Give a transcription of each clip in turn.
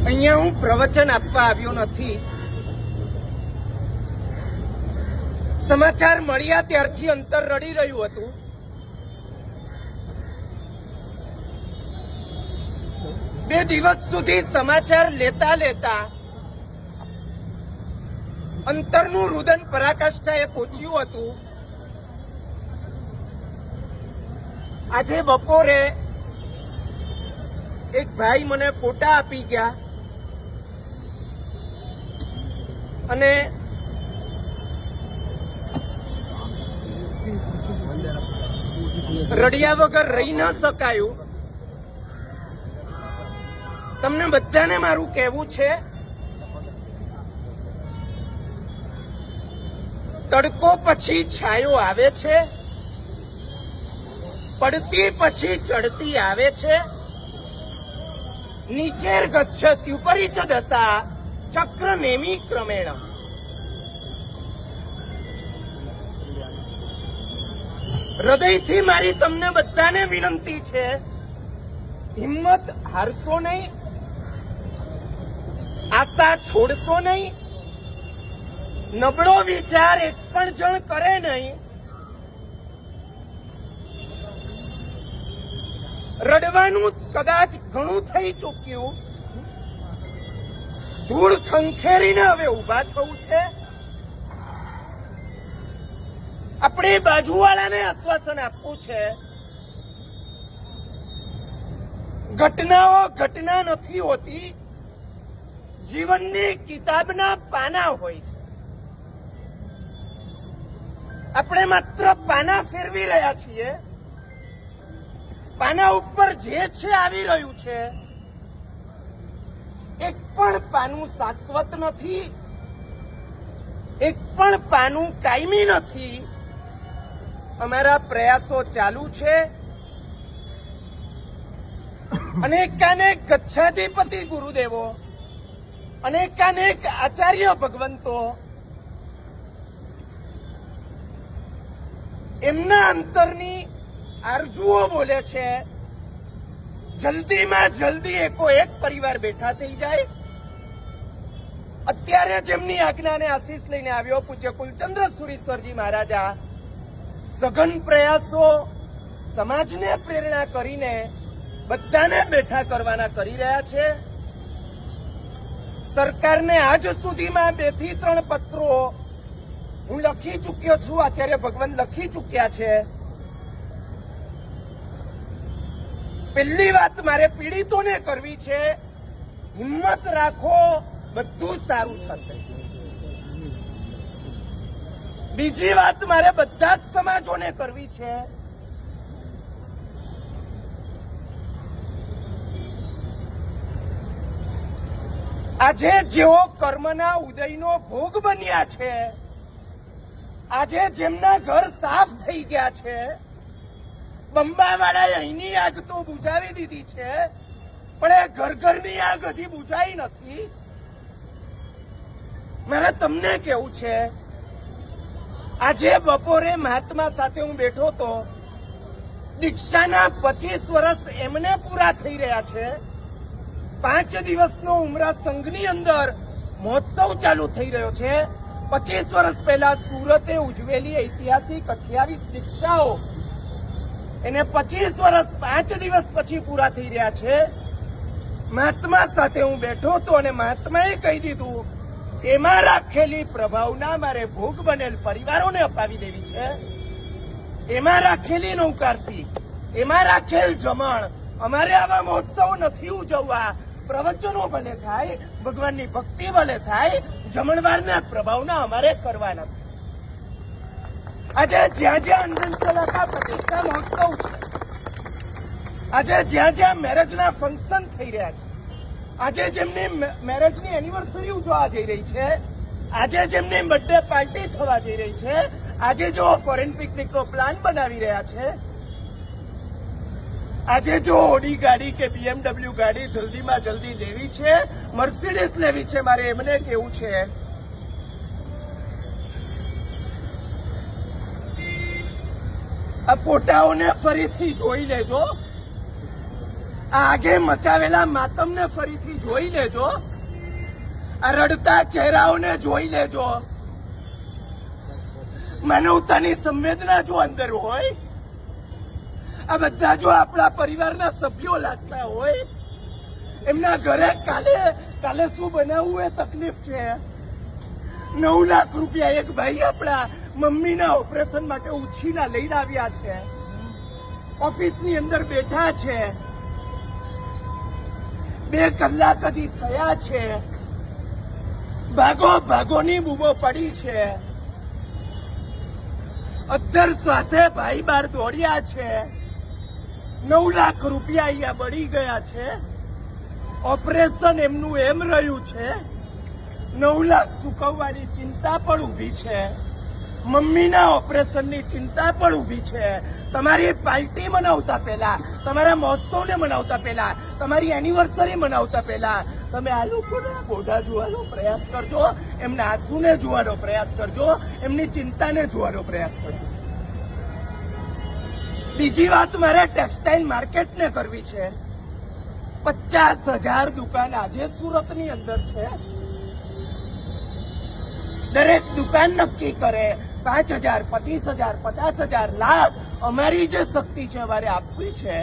અહીંયા હું પ્રવચન આપવા આવ્યો નથી. સમાચાર મળ્યા ત્યારથી અંતર રડી રહ્યું હતું. બે દિવસ સુધી સમાચાર લેતા લેતા અંતરનું રુદન પરાકાષ્ઠાએ પહોંચ્યું હતું. આજે બપોરે એક ભાઈ મને ફોટા આપી ગયા અને રડ્યા વગર રહી ન શકાયું. તમને બધાને મારું કહેવું છે, તડકો પછી છાયો આવે છે, પડતી પછી ચડતી આવે છે. નીચેર ગચ્છત્યુપરી ચ દશા ચક્ર નેમી ક્રમેણ. હૃદયથી મારી તમને બધાને વિનંતી છે, હિંમત હારશો નહીં, આશા છોડશો નહીં, નબળો વિચાર એક પણ જણ કરે નહીં. રડવાનું કદાચ ઘણું થઈ ચૂક્યું, ધૂળ ખંખેરીને હવે ઉભા થવું છે. આપણે બાજુવાળાને આશ્વાસન આપવું છે, ઘટનાઓ ઘટના નથી હોતી, જીવનની કિતાબના પાના હોય છે. આપણે માત્ર પાના ફેરવી રહ્યા છીએ. પાના ઉપર જે છે આવી રહ્યું છે, એક પણ પાનું શાશ્વત નથી, એક પણ પાનું કાયમી નથી. અમારા પ્રયાસો ચાલુ છે. અનેકાનેક ગચ્છાધિપતિ ગુરુદેવો, અનેકાનેક આચાર્ય ભગવંતો એમના અંતરની આરજુઓ બોલે છે, જલ્દીમાં જલ્દી એકો એક પરિવાર બેઠા થઈ જાય. અત્યારે જેમની આજ્ઞાને આશીષ લઈને આવ્યો પૂજ્ય કુલચંદ્ર સુરીશ્વરજી મહારાજા સઘન પ્રયાસો સમાજને પ્રેરણા કરીને બધાને બેઠા કરવાના કરી રહ્યા છે. સરકારને આજ સુધીમાં 2 થી 3 પત્રો હું લખી ચૂક્યો છું, આચાર્ય ભગવંત લખી ચૂક્યા છે. પહેલી વાત મારે પીડિતોને કરવી છે, હિંમત રાખો, બધું સારું થશે. બીજી વાત મારે બધા જ સમાજોને કરવી છે, આજે જેઓ કર્મના ઉદયનો ભોગ બન્યા છે, આજે જેમના ઘર સાફ થઈ ગયા છે, બંબાવાળાએ અહીંની આગ તો બુઝાવી દીધી છે, પણ એ ઘરની આગ હજી બુઝાઈ નથી. મારે તમને કેવું છે, આજે બપોરે મહાત્મા સાથે હું બેઠો તો, દીક્ષાના 25 વર્ષ એમને પૂરા થઈ રહ્યા છે. 5 દિવસનો ઉમરા સંઘની અંદર મહોત્સવ ચાલુ થઈ રહ્યો છે. 25 વર્ષ પહેલા સુરતે ઉજવેલી ઐતિહાસિક 28 દીક્ષાઓ એને 25 વર્ષ 5 દિવસ પછી પૂરા થઈ રહ્યા છે. મહાત્મા સાથે હું બેઠો હતો અને મહાત્માએ કહી દીધું, એમાં રાખેલી પ્રભાવના મારે ભોગ બનેલ પરિવારોને અપાવી દેવી છે. એમાં રાખેલી નૌકારસી, એમાં રાખેલ જમણ, અમારે આવા મહોત્સવ નથી ઉજવવા. પ્રવચનો ભલે થાય, ભગવાનની ભક્તિ ભલે થાય, જમણવારના પ્રભાવના અમારે કરવા નથી. આજે જ્યાં જ્યાં અંજન કલાકા પ્રતિષ્ઠા મહોત્સવ છે, આજે જ્યાં જ્યાં મેરેજના ફંક્શન થઈ રહ્યા છે, આજે જેમની મેરેજની એનિવર્સરી ઉજવવા જઈ રહી છે, આજે જેમની બર્થડે પાર્ટી થવા જઈ રહી છે, આજે જો ફોરેન પિકનિકનો પ્લાન બનાવી રહ્યા છે, આજે જો ઓડી ગાડી કે BMW ગાડી જલ્દીમાં જલ્દી લેવી છે, મર્સિડીઝ લેવી છે, મારે એમને કેવું છે, આ ફોટાઓને ફરીથી જોઈ લેજો. આગે મચાવેલા માતમને ફરીથી જોઈ લેજો, આ રડતા ચહેરાઓને જોઈ લેજો. માનવતાની સંવેદના જો અંદર હોય, આ બધા જો આપણા પરિવારના સભ્યો લાગતા હોય, એમના ઘરે કાલે શું બનાવવું એ તકલીફ છે. 9 લાખ રૂપિયા એક ભાઈ આપણા મમ્મીના ઓપરેશન માટે ઉછીના લઈને આવ્યા છે. ઓફિસની અંદર બેઠા છે, 2 કલાક હજી થયા છે, ભાગો ભાગોની બૂમો પડી છે. 18 શ્વાસે ભાઈ બહાર દોડ્યા છે. 9 લાખ રૂપિયા અહીંયા બળી ગયા છે. ઓપરેશન એમનું એમ રહ્યું છે. 9 લાખ ચૂકવવાની ચિંતા પણ ઉભી છે. મમ્મીના ઓપરેશનની ચિંતા પણ ઉભી છે. તમારી પાર્ટી મનાવતા પહેલા, તમારા મહોત્સવને મનાવતા પહેલા, તમારી એનિવર્સરી મનાવતા પહેલા તમે આ લોકોના મોઢા જોવાનો પ્રયાસ કરજો, એમના આંસુને જોવાનો પ્રયાસ કરજો, એમની ચિંતાને જોવાનો પ્રયાસ કરજો. બીજી વાત મારે ટેક્સટાઇલ માર્કેટને કરવી છે. 50,000 દુકાન આજે સુરતની અંદર છે. દરેક દુકાન નક્કી કરે 5,000, 25,000, 50,000, લાખ. અમારી જે શક્તિ છે અમારે આપવી છે.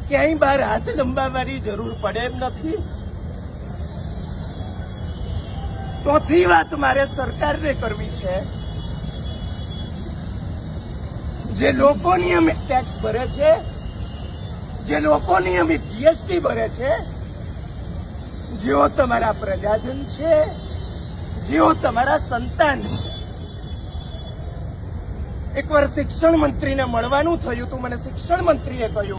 ક્યાંય બહાર હાથ લંબાવવાની જરૂર પડે એમ નથી. ચોથી વાત મારે સરકારને કરવી છે. જે લોકો નિયમિત ટેક્સ ભરે છે, જે લોકો નિયમિત જીએસટી ભરે છે, જેઓ તમારા પ્રજાજન છે, જેઓ તમારા સંતાન છે. એકવાર શિક્ષણ મંત્રીને મળવાનું થયું હતું. મને શિક્ષણ મંત્રીએ કહ્યું